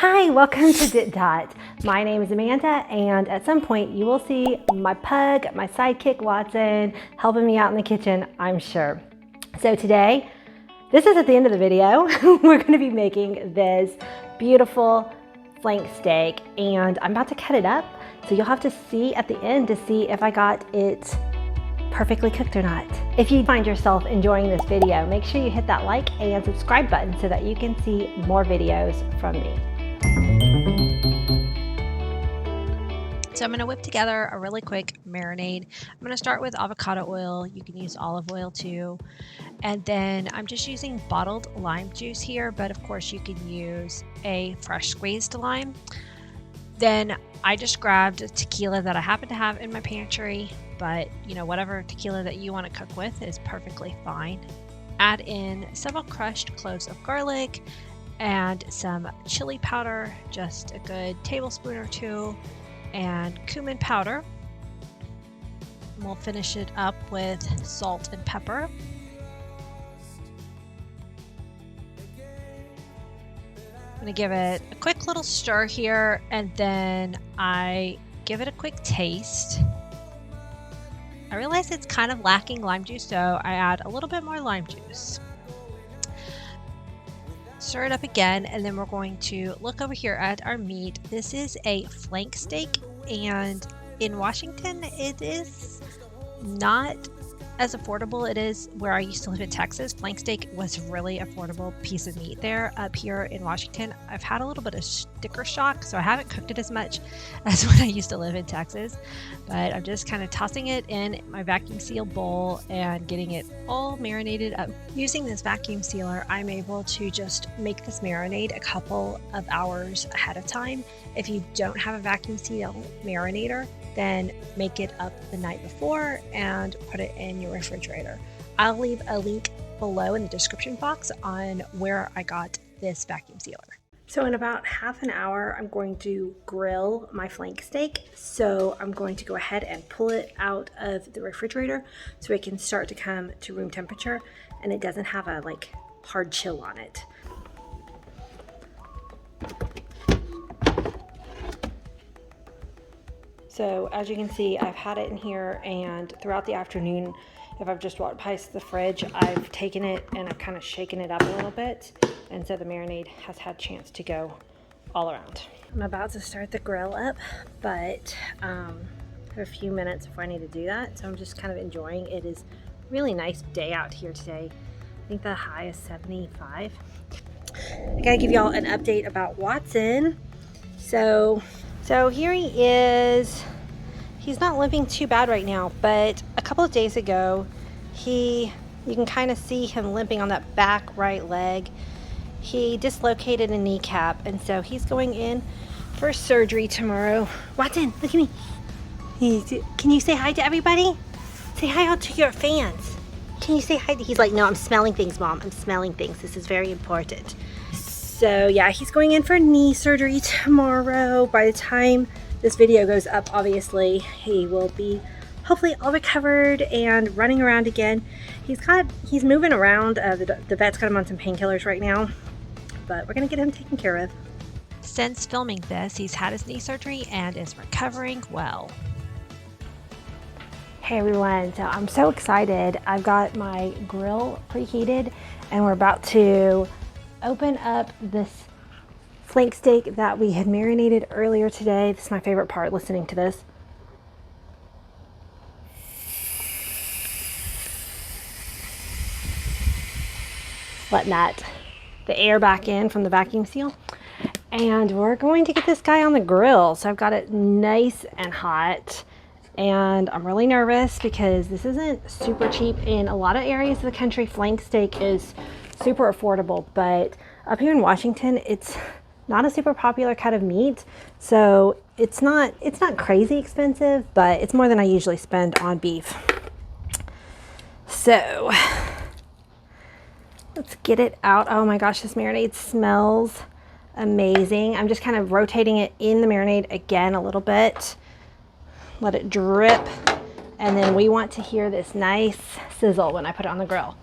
Hi, welcome to DittDott. My name is Amanda, and at some point you will see my pug, my sidekick Watson, helping me out in the kitchen, I'm sure. So today, this is at the end of the video, we're going to be making this beautiful flank steak, and I'm about to cut it up, so you'll have to see at the end to see if I got it perfectly cooked or not. If you find yourself enjoying this video, make sure you hit that like and subscribe button so that you can see more videos from me. So I'm going to whip together a really quick marinade. I'm going to start with avocado oil. You can use olive oil too. And then I'm just using bottled lime juice here, but of course you can use a fresh squeezed lime. Then I just grabbed a tequila that I happen to have in my pantry, but you know, whatever tequila that you want to cook with is perfectly fine. Add in several crushed cloves of garlic and some chili powder, just a good tablespoon or two, and cumin powder. And we'll finish it up with salt and pepper. I'm going to give it a quick little stir here, and then I give it a quick taste. I realize it's kind of lacking lime juice, so I add a little bit more lime juice. Stir it up again, and then we're going to look over here at our meat. This is a flank steak, and in Washington it is not as affordable. It is where I used to live in Texas. Flank steak was really affordable piece of meat there. Up here in Washington, I've had a little bit of sticker shock, so I haven't cooked it as much as when I used to live in Texas. But I'm just kind of tossing it in my vacuum seal bowl and getting it all marinated up. Using this vacuum sealer, I'm able to just make this marinade a couple of hours ahead of time. If you don't have a vacuum seal marinator, then make it up the night before and put it in your refrigerator. I'll leave a link below in the description box on where I got this vacuum sealer. So in about half an hour, I'm going to grill my flank steak. So I'm going to go ahead and pull it out of the refrigerator so it can start to come to room temperature and it doesn't have a hard chill on it. So as you can see, I've had it in here, and throughout the afternoon, if I've just walked past the fridge, I've taken it and I've kind of shaken it up a little bit, and so the marinade has had a chance to go all around. I'm about to start the grill up, but I have a few minutes before I need to do that, so I'm just kind of enjoying it. It is a really nice day out here today. I think the high is 75. I gotta give y'all an update about Watson. So here he is. He's not limping too bad right now, but a couple of days ago, you can kind of see him limping on that back right leg. He dislocated a kneecap, and so he's going in for surgery tomorrow. Watson, look at me. Can you say hi to everybody? Say hi out to your fans. Can you say hi? He's like, no, I'm smelling things, Mom. I'm smelling things. This is very important. So yeah, he's going in for knee surgery tomorrow. By the time this video goes up, obviously, he will be hopefully all recovered and running around again. He's moving around. The vet's got him on some painkillers right now, but we're gonna get him taken care of. Since filming this, he's had his knee surgery and is recovering well. Hey everyone, so I'm so excited. I've got my grill preheated and we're about to open up this flank steak that we had marinated earlier today. This is my favorite part, listening to this. Letting the air back in from the vacuum seal. And we're going to get this guy on the grill. So I've got it nice and hot. And I'm really nervous because this isn't super cheap. In a lot of areas of the country, flank steak is super affordable, but up here in Washington, it's not a super popular cut of meat. So it's not crazy expensive, but it's more than I usually spend on beef. So let's get it out. Oh my gosh, this marinade smells amazing. I'm just kind of rotating it in the marinade again a little bit. Let it drip. And then we want to hear this nice sizzle when I put it on the grill.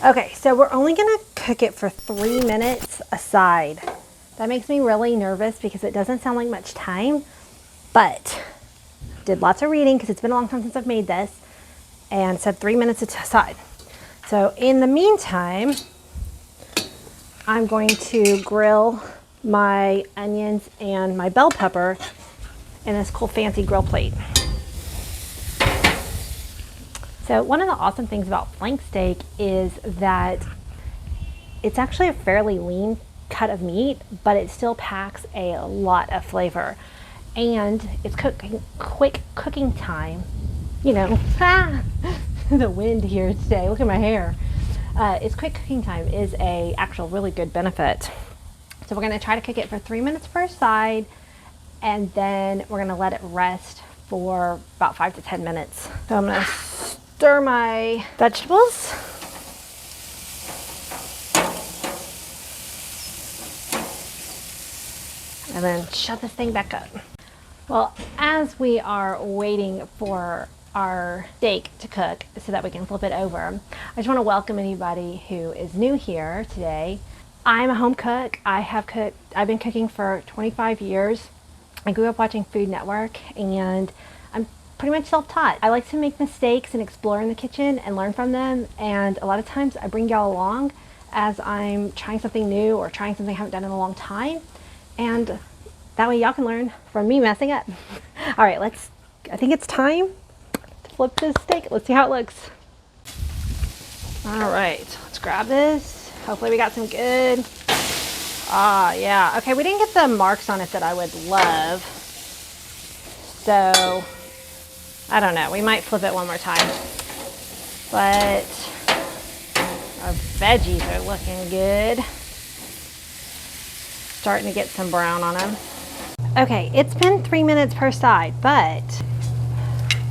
Okay, so we're only gonna cook it for 3 minutes aside. That makes me really nervous because it doesn't sound like much time, but did lots of reading because it's been a long time since I've made this, and said 3 minutes aside. So in the meantime, I'm going to grill my onions and my bell pepper in this cool fancy grill plate. So one of the awesome things about flank steak is that it's actually a fairly lean cut of meat, but it still packs a lot of flavor. And it's quick cooking time. You know, the wind here today, look at my hair. It's quick cooking time is a actual really good benefit. So we're gonna try to cook it for 3 minutes per side, and then we're gonna let it rest for about 5 to 10 minutes. So I'm gonna stir my vegetables. And then shut this thing back up. Well, as we are waiting for our steak to cook so that we can flip it over, I just want to welcome anybody who is new here today. I'm a home cook. I've been cooking for 25 years. I grew up watching Food Network, and I'm pretty much self-taught. I like to make mistakes and explore in the kitchen and learn from them, and a lot of times I bring y'all along as I'm trying something new or trying something I haven't done in a long time, and that way y'all can learn from me messing up. All right, I think it's time to flip this steak. Let's see how it looks. All right, let's grab this. Hopefully we got some good. Ah, yeah. Okay, we didn't get the marks on it that I would love. So, I don't know. We might flip it one more time. But our veggies are looking good. Starting to get some brown on them. Okay, it's been 3 minutes per side, but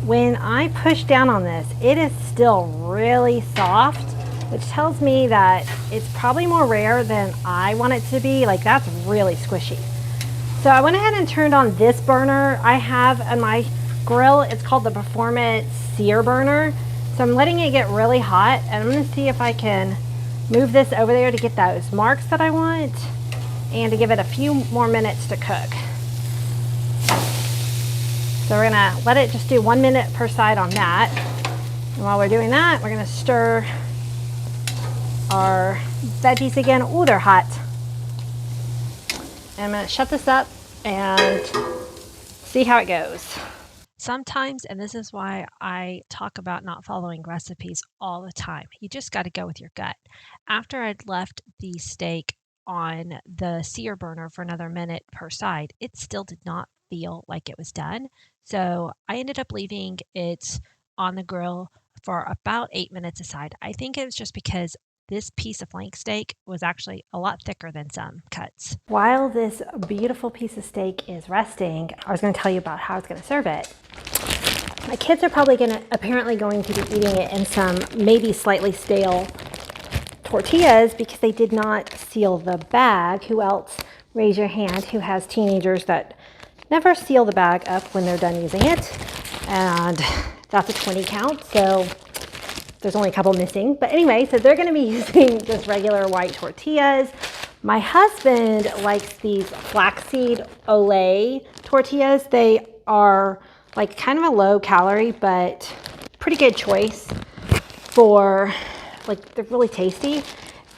when I push down on this, it is still really soft, which tells me that it's probably more rare than I want it to be. Like, that's really squishy. So I went ahead and turned on this burner I have on my grill. It's called the Performance Sear Burner. So I'm letting it get really hot, and I'm gonna see if I can move this over there to get those marks that I want and to give it a few more minutes to cook. So we're gonna let it just do 1 minute per side on that. And while we're doing that, we're gonna stir our veggies again. Ooh, they're hot. And I'm gonna shut this up and see how it goes. Sometimes, and this is why I talk about not following recipes all the time, you just got to go with your gut. After I'd left the steak on the sear burner for another minute per side, it still did not feel like it was done. So I ended up leaving it on the grill for about 8 minutes aside. I think it was just because this piece of flank steak was actually a lot thicker than some cuts. While this beautiful piece of steak is resting, I was going to tell you about how I was going to serve it. My kids are probably apparently going to be eating it in some maybe slightly stale tortillas because they did not seal the bag. Who else? Raise your hand who has teenagers that never seal the bag up when they're done using it. And that's a 20 count, so there's only a couple missing. But anyway, so they're gonna be using just regular white tortillas. My husband likes these flaxseed Olay tortillas. They are like kind of a low calorie, but pretty good choice for, like, they're really tasty.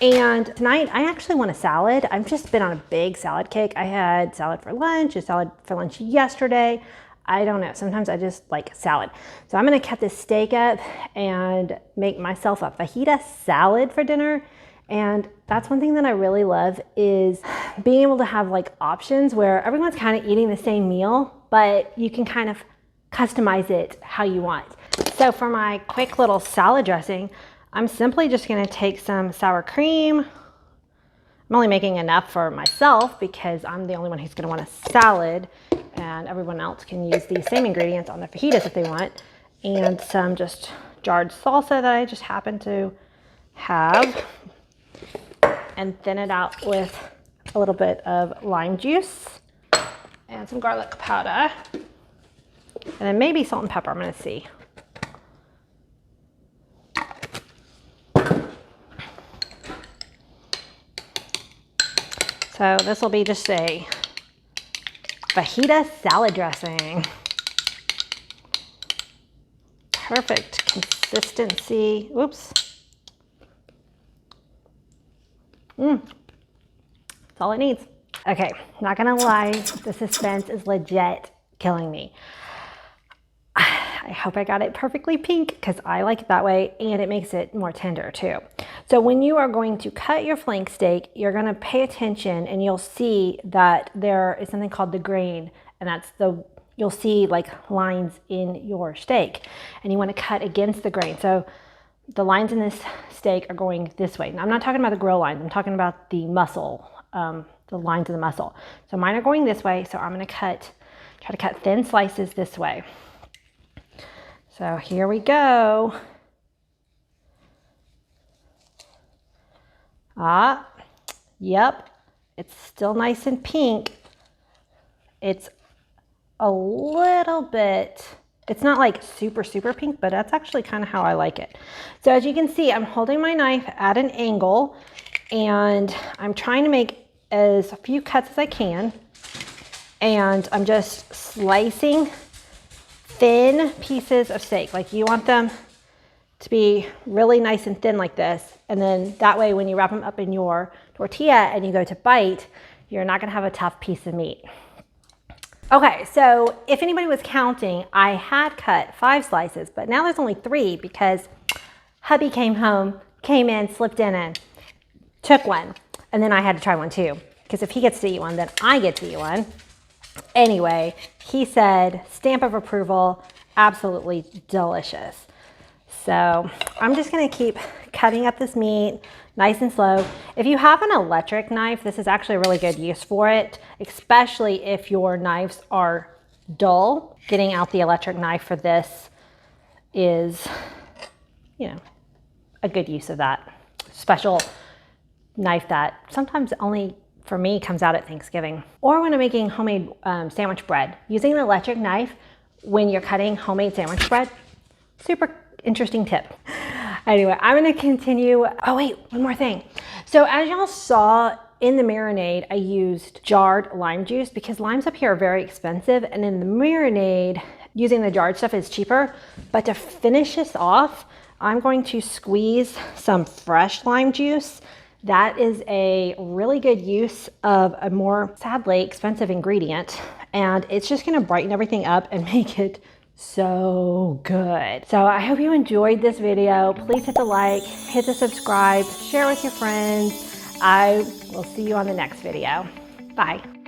And tonight I actually want a salad. I've just been on a big salad kick. I had salad for lunch, a salad for lunch yesterday. I don't know, sometimes I just like salad. So I'm gonna cut this steak up and make myself a fajita salad for dinner. And that's one thing that I really love, is being able to have like options where everyone's kind of eating the same meal, but you can kind of customize it how you want. So for my quick little salad dressing, I'm simply just gonna take some sour cream. I'm only making enough for myself because I'm the only one who's gonna want a salad, and everyone else can use these same ingredients on their fajitas if they want. And some just jarred salsa that I just happen to have, and thin it out with a little bit of lime juice and some garlic powder, and then maybe salt and pepper. I'm gonna see. So this will be just a fajita salad dressing. Perfect consistency. Oops. That's all it needs. Okay, not gonna lie, the suspense is legit killing me. I hope I got it perfectly pink because I like it that way, and it makes it more tender too. So when you are going to cut your flank steak, you're gonna pay attention and you'll see that there is something called the grain, and that's you'll see like lines in your steak, and you wanna cut against the grain. So the lines in this steak are going this way. Now I'm not talking about the grill lines, I'm talking about the muscle, the lines of the muscle. So mine are going this way, so I'm gonna try to cut thin slices this way. So here we go. Yep, it's still nice and pink. It's a little bit, it's not like super pink, but that's actually kind of how I like it. So as you can see, I'm holding my knife at an angle and I'm trying to make as few cuts as I can. And I'm just slicing thin pieces of steak. Like you want them to be really nice and thin like this. And then that way, when you wrap them up in your tortilla and you go to bite, you're not gonna have a tough piece of meat. Okay, so if anybody was counting, I had cut 5 slices, but now there's only 3 because hubby came in, slipped in and took one. And then I had to try one too. Because if he gets to eat one, then I get to eat one. Anyway, he said, stamp of approval, absolutely delicious. So I'm just gonna keep cutting up this meat nice and slow. If you have an electric knife, this is actually a really good use for it, especially if your knives are dull. Getting out the electric knife for this is, you know, a good use of that special knife that sometimes only for me comes out at Thanksgiving. Or when I'm making homemade sandwich bread, using an electric knife when you're cutting homemade sandwich bread, super interesting tip. Anyway, I'm gonna continue. Oh wait, one more thing. So as y'all saw in the marinade, I used jarred lime juice because limes up here are very expensive, and in the marinade, using the jarred stuff is cheaper. But to finish this off, I'm going to squeeze some fresh lime juice. That is a really good use of a more, sadly, expensive ingredient. And it's just gonna brighten everything up and make it so good. So I hope you enjoyed this video. Please hit the like, hit the subscribe, share with your friends. I will see you on the next video. Bye.